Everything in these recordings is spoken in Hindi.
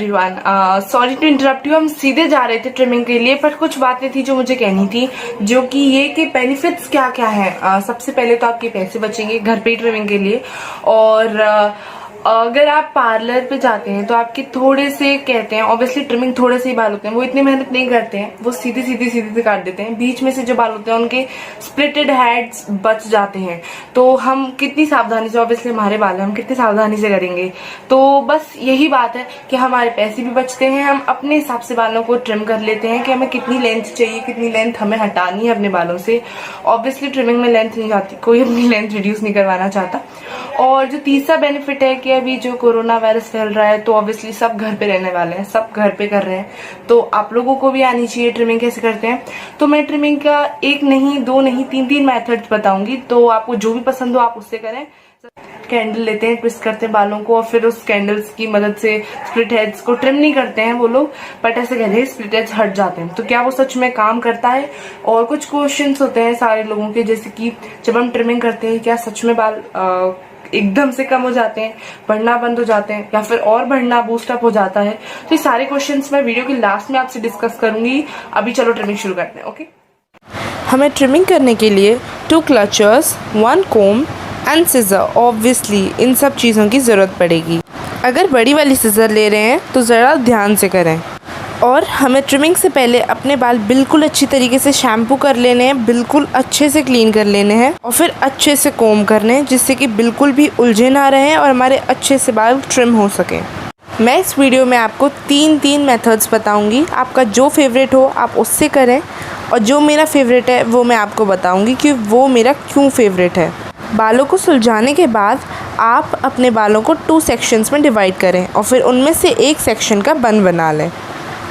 Everyone, sorry to interrupt you. हम सीधे जा रहे थे ट्रिमिंग के लिए, पर कुछ बातें थी जो मुझे कहनी थी, जो कि ये कि बेनिफिट्स क्या क्या है। सबसे पहले तो आपके पैसे बचेंगे घर पे ही ट्रिमिंग के लिए। और अगर आप पार्लर पे जाते हैं तो आपके थोड़े से कहते हैं, ऑब्वियसली ट्रिमिंग थोड़े से ही बाल होते हैं, वो इतनी मेहनत नहीं करते हैं, वो सीधे सीधे सीधे से काट देते हैं। बीच में से जो बाल होते हैं उनके स्प्लिटेड हेड्स बच जाते हैं। तो हम कितनी सावधानी से, ऑब्वियसली हमारे बाल हैं, हम कितनी सावधानी से करेंगे। तो बस यही बात है कि हमारे पैसे भी बचते हैं, हम अपने हिसाब से बालों को ट्रिम कर लेते हैं कि हमें कितनी लेंथ चाहिए, कितनी लेंथ हमें हटानी है अपने बालों से। ऑब्वियसली ट्रिमिंग में लेंथ नहीं जाती, कोई अपनी लेंथ रिड्यूस नहीं करवाना चाहता। और जो तीसरा बेनिफिट है कि अभी जो कोरोना वायरस फैल रहा है, तो ऑब्वियसली सब घर पे रहने वाले हैं, सब घर पे कर रहे हैं, तो आप लोगों को भी आनी चाहिए ट्रिमिंग कैसे करते हैं। तो मैं ट्रिमिंग का एक नहीं, दो नहीं, तीन मेथड्स बताऊंगी, तो आपको जो भी पसंद हो आप उससे करें। कैंडल लेते हैं, ट्विस्ट करते हैं बालों को, और फिर उस कैंडल्स की मदद से स्प्लिट हेड्स को ट्रिम नहीं करते हैं वो लोग, बट ऐसे कहते हैं स्प्लिट हेड्स हट जाते हैं। तो क्या वो सच में काम करता है? और कुछ क्वेश्चंस होते हैं सारे लोगों के, जैसे कि जब हम ट्रिमिंग करते हैं क्या सच में बाल एकदम से कम हो जाते हैं, बढ़ना बंद हो जाते हैं, या फिर और बढ़ना बूस्ट अप हो जाता है? तो ये सारे क्वेश्चंस मैं वीडियो के लास्ट में आपसे डिस्कस करूंगी। अभी चलो ट्रिमिंग शुरू करते हैं। ओके, हमें ट्रिमिंग करने के लिए 2 clutchers, 1 comb and scissor, obviously इन सब चीज़ों की ज़रूरत पड़ेगी। अगर बड़ी वाली सिज़र ले रहे हैं तो ज़रा ध्यान से करें। और हमें ट्रिमिंग से पहले अपने बाल बिल्कुल अच्छी तरीके से शैम्पू कर लेने हैं, बिल्कुल अच्छे से क्लीन कर लेने हैं, और फिर अच्छे से कोम करने हैं, जिससे कि बिल्कुल भी उलझे ना रहें और हमारे अच्छे से बाल ट्रिम हो सकें। मैं इस वीडियो में आपको तीन मेथड्स बताऊंगी, आपका जो फेवरेट हो आप उससे करें, और जो मेरा फेवरेट है वो मैं आपको बताऊंगी कि वो मेरा क्यों फेवरेट है। बालों को सुलझाने के बाद आप अपने बालों को 2 सेक्शंस में डिवाइड करें, और फिर उनमें से एक सेक्शन का बन बना लें।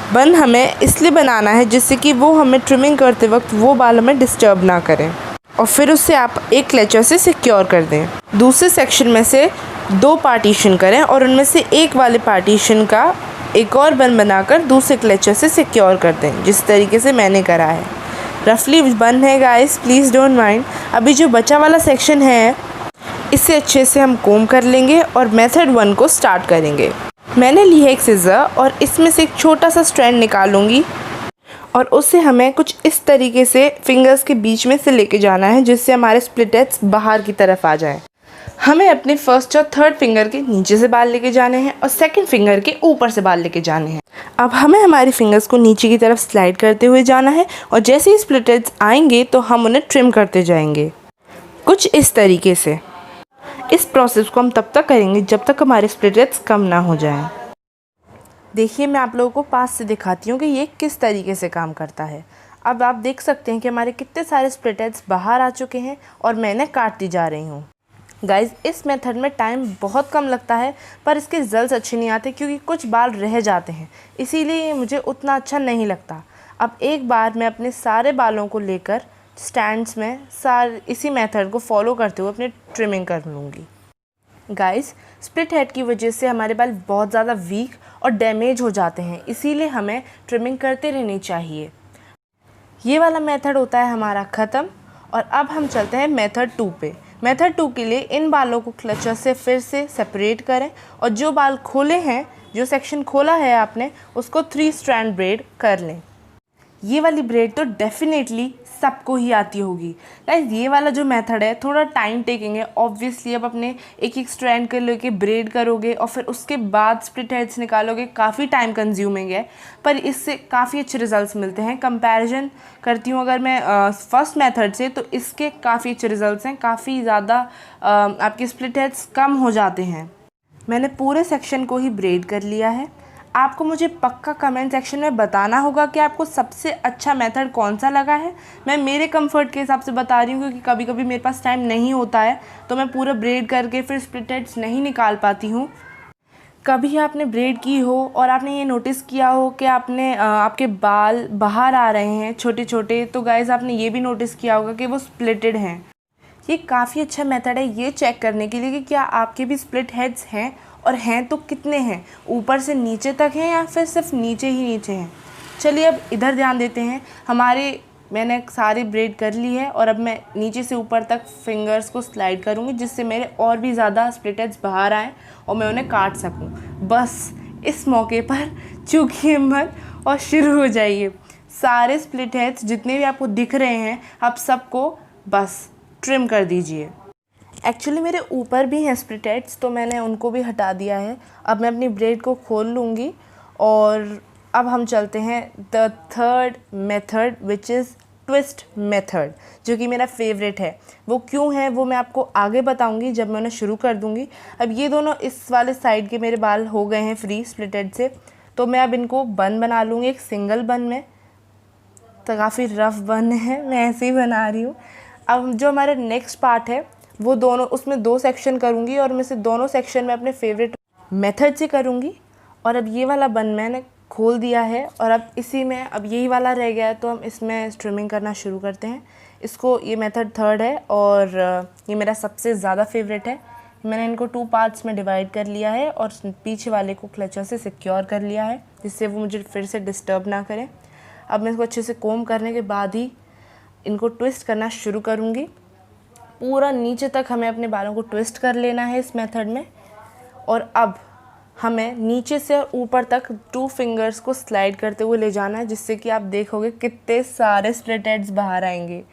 बन हमें इसलिए बनाना है जिससे कि वो हमें ट्रिमिंग करते वक्त वो बाल हमें डिस्टर्ब ना करें, और फिर उससे आप एक क्लेचर से सिक्योर कर दें। दूसरे सेक्शन में से 2 पार्टीशन करें, और उनमें से एक वाले पार्टीशन का एक और बन बनाकर दूसरे क्लेचर से सिक्योर कर दें, जिस तरीके से मैंने करा है। रफली बन है गाइस, प्लीज़ डोंट माइंड। अभी जो बचा वाला सेक्शन है इससे अच्छे से हम कोम कर लेंगे और मेथड 1 को स्टार्ट करेंगे। मैंने ली है एक सिज़र, और इसमें से एक छोटा सा स्ट्रैंड निकालूंगी, और उससे हमें कुछ इस तरीके से फिंगर्स के बीच में से लेके जाना है, जिससे हमारे स्प्लिट हेड्स बाहर की तरफ आ जाएं। हमें अपने फर्स्ट और थर्ड फिंगर के नीचे से बाल लेके जाने हैं, और सेकंड फिंगर के ऊपर से बाल लेके जाने हैं। अब हमें हमारी फिंगर्स को नीचे की तरफ स्लाइड करते हुए जाना है, और जैसे ही स्प्लिट हेड्स आएंगे तो हम उन्हें ट्रिम करते जाएंगे, कुछ इस तरीके से। इस प्रोसेस को हम तब तक करेंगे जब तक हमारे स्प्लिट हेड्स कम ना हो जाएं। देखिए, मैं आप लोगों को पास से दिखाती हूँ कि ये किस तरीके से काम करता है। अब आप देख सकते हैं कि हमारे कितने सारे स्प्लिट हेड्स बाहर आ चुके हैं, और मैं इन्हें काटती जा रही हूँ। गाइज़, इस मेथड में टाइम बहुत कम लगता है, पर इसके रिजल्ट्स अच्छे नहीं आते क्योंकि कुछ बाल रह जाते हैं, इसीलिए मुझे उतना अच्छा नहीं लगता। अब एक बार मैं अपने सारे बालों को लेकर स्टैंड्स में इसी मेथड को फॉलो करते हुए अपनी ट्रिमिंग कर लूँगी। गाइस, स्प्लिट हेड की वजह से हमारे बाल बहुत ज़्यादा वीक और डैमेज हो जाते हैं, इसीलिए हमें ट्रिमिंग करते रहनी चाहिए। ये वाला मेथड होता है हमारा ख़त्म, और अब हम चलते हैं मेथड 2 पे। मेथड 2 के लिए इन बालों को क्लचर से फिर से सेपरेट करें, और जो बाल खोले हैं, जो सेक्शन खोला है आपने, उसको 3 स्ट्रैंड ब्रेड कर लें। ये वाली ब्रेड तो डेफिनेटली सबको ही आती होगी। गाइस, ये वाला जो मेथड है थोड़ा टाइम टेकिंग है। ऑब्वियसली अब अपने एक एक स्ट्रैंड के लेके ब्रेड करोगे और फिर उसके बाद स्प्लिट हेड्स निकालोगे, काफ़ी टाइम कंज्यूमिंग है, पर इससे काफ़ी अच्छे रिजल्ट्स मिलते हैं। कंपैरिजन करती हूँ अगर मैं फर्स्ट मेथड से, तो इसके काफ़ी अच्छे रिजल्ट्स हैं, काफ़ी ज़्यादा आपके स्प्लिट हेड्स कम हो जाते हैं। मैंने पूरे सेक्शन को ही ब्रेड कर लिया है। आपको मुझे पक्का कमेंट सेक्शन में बताना होगा कि आपको सबसे अच्छा मेथड कौन सा लगा है। मैं मेरे कंफर्ट के हिसाब से बता रही हूँ, क्योंकि कभी कभी मेरे पास टाइम नहीं होता है, तो मैं पूरा ब्रेड करके फिर स्प्लिट हेड्स नहीं निकाल पाती हूँ। कभी आपने ब्रेड की हो और आपने ये नोटिस किया हो कि आपके बाल बाहर आ रहे हैं छोटे छोटे, तो गाइज़ आपने ये भी नोटिस किया होगा कि वो स्प्लिटेड हैं। ये काफ़ी अच्छा मेथड है ये चेक करने के लिए कि क्या आपके भी स्प्लिट हेड्स हैं, और हैं तो कितने हैं, ऊपर से नीचे तक हैं या फिर सिर्फ नीचे ही नीचे हैं। चलिए अब इधर ध्यान देते हैं। मैंने सारी ब्रेड कर ली है, और अब मैं नीचे से ऊपर तक फिंगर्स को स्लाइड करूँगी, जिससे मेरे और भी ज़्यादा स्प्लिट हेड्स बाहर आएँ और मैं उन्हें काट सकूँ। बस इस मौके पर चूकिए मत और शुरू हो जाइए। सारे स्प्लिट हेड्स जितने भी आपको दिख रहे हैं आप सबको बस ट्रिम कर दीजिए। एक्चुअली मेरे ऊपर भी हैं स्प्लिट हेड्स, तो मैंने उनको भी हटा दिया है। अब मैं अपनी ब्रेड को खोल लूँगी और अब हम चलते हैं the third method which is twist method, जो कि मेरा फेवरेट है। वो क्यों है वो मैं आपको आगे बताऊंगी जब मैं उन्हें शुरू कर दूंगी। अब ये दोनों इस वाले साइड के मेरे बाल हो गए हैं फ्री स्प्लिट हेड से, तो मैं अब इनको बन बना लूँगी एक सिंगल बन में। तो काफ़ी रफ बन है, मैं ऐसे ही बना रही हूँ। अब जो हमारा नेक्स्ट पार्ट है वो दोनों, उसमें 2 सेक्शन करूँगी और मैं से दोनों सेक्शन में अपने फेवरेट मेथड से करूँगी। और अब ये वाला बन मैंने खोल दिया है और अब इसी में अब यही वाला रह गया है, तो हम इसमें ट्रिमिंग करना शुरू करते हैं इसको। ये मेथड थर्ड है और ये मेरा सबसे ज़्यादा फेवरेट है। मैंने इनको 2 पार्ट्स में डिवाइड कर लिया है और पीछे वाले को क्लचर से सिक्योर कर लिया है जिससे वो मुझे फिर से डिस्टर्ब ना करें। अब मैं इसको अच्छे से कोम करने के बाद ही इनको ट्विस्ट करना शुरू करूँगी। पूरा नीचे तक हमें अपने बालों को ट्विस्ट कर लेना है इस मेथड में। और अब हमें नीचे से और ऊपर तक 2 फिंगर्स को स्लाइड करते हुए ले जाना है, जिससे कि आप देखोगे कितने सारे स्प्लिट हेड्स बाहर आएंगे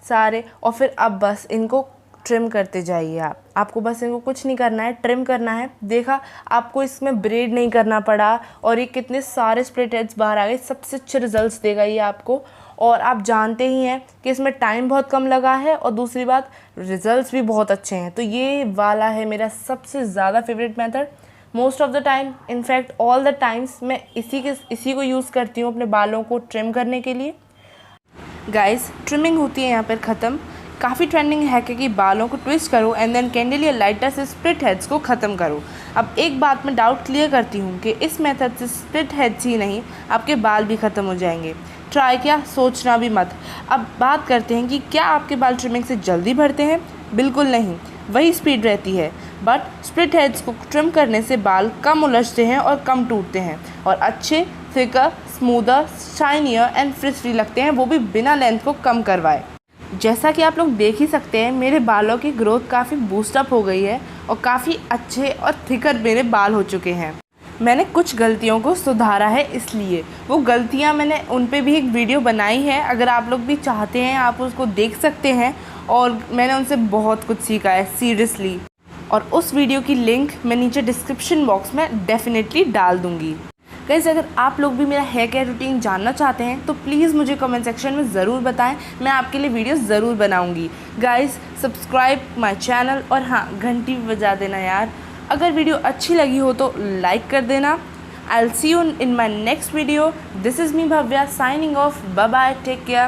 सारे। और फिर अब बस इनको ट्रिम करते जाइए। आपको बस इनको कुछ नहीं करना है, ट्रिम करना है। देखा, आपको इसमें ब्रेड नहीं करना पड़ा और ये कितने सारे स्प्लिट हेड्स बाहर आ गए। सबसे अच्छे रिजल्ट्स देगा ये आपको। और आप जानते ही हैं कि इसमें टाइम बहुत कम लगा है और दूसरी बात रिजल्ट्स भी बहुत अच्छे हैं। तो ये वाला है मेरा सबसे ज़्यादा favourite method. Most of the time, in fact all the times मैं इसी को यूज़ करती हूँ अपने बालों को ट्रिम करने के लिए। गाइस, ट्रिमिंग होती है यहाँ पर ख़त्म। काफ़ी ट्रेंडिंग है कि बालों को ट्विस्ट करो एंड देन कैंडल या लाइटर से स्प्लिट हेड्स को ख़त्म करो। अब एक बात मैं डाउट क्लियर करती हूँ कि इस मेथड से स्प्लिट हेड्स ही नहीं, आपके बाल भी ख़त्म हो जाएंगे। ट्राई क्या, सोचना भी मत। अब बात करते हैं कि क्या आपके बाल ट्रिमिंग से जल्दी बढ़ते हैं? बिल्कुल नहीं, वही स्पीड रहती है। बट स्प्लिट हेड्स को ट्रिम करने से बाल कम उलझते हैं और कम टूटते हैं और अच्छे, thicker, smoother, shinier and fridge-free लगते हैं, वो भी बिना लेंथ को कम करवाए। जैसा कि आप लोग देख ही सकते हैं, मेरे बालों की ग्रोथ काफ़ी बूस्टअप हो गई है और काफ़ी अच्छे और थिकर मेरे बाल हो चुके हैं। मैंने कुछ गलतियों को सुधारा है, इसलिए वो गलतियां मैंने उन पे भी एक वीडियो बनाई है। अगर आप लोग भी चाहते हैं आप उसको देख सकते हैं और मैंने उनसे बहुत कुछ सीखा है सीरियसली। और उस वीडियो की लिंक मैं नीचे डिस्क्रिप्शन बॉक्स में डेफिनेटली डाल दूँगी। गाइस, अगर आप लोग भी मेरा हेयर केयर रूटीन जानना चाहते हैं तो प्लीज़ मुझे कमेंट सेक्शन में ज़रूर बताएं, मैं आपके लिए वीडियो ज़रूर बनाऊंगी। गाइस, सब्सक्राइब माय चैनल और हाँ, घंटी भी बजा देना यार। अगर वीडियो अच्छी लगी हो तो लाइक कर देना। I will see you in my next video. This is me Bhavya signing off. Bye bye, take care.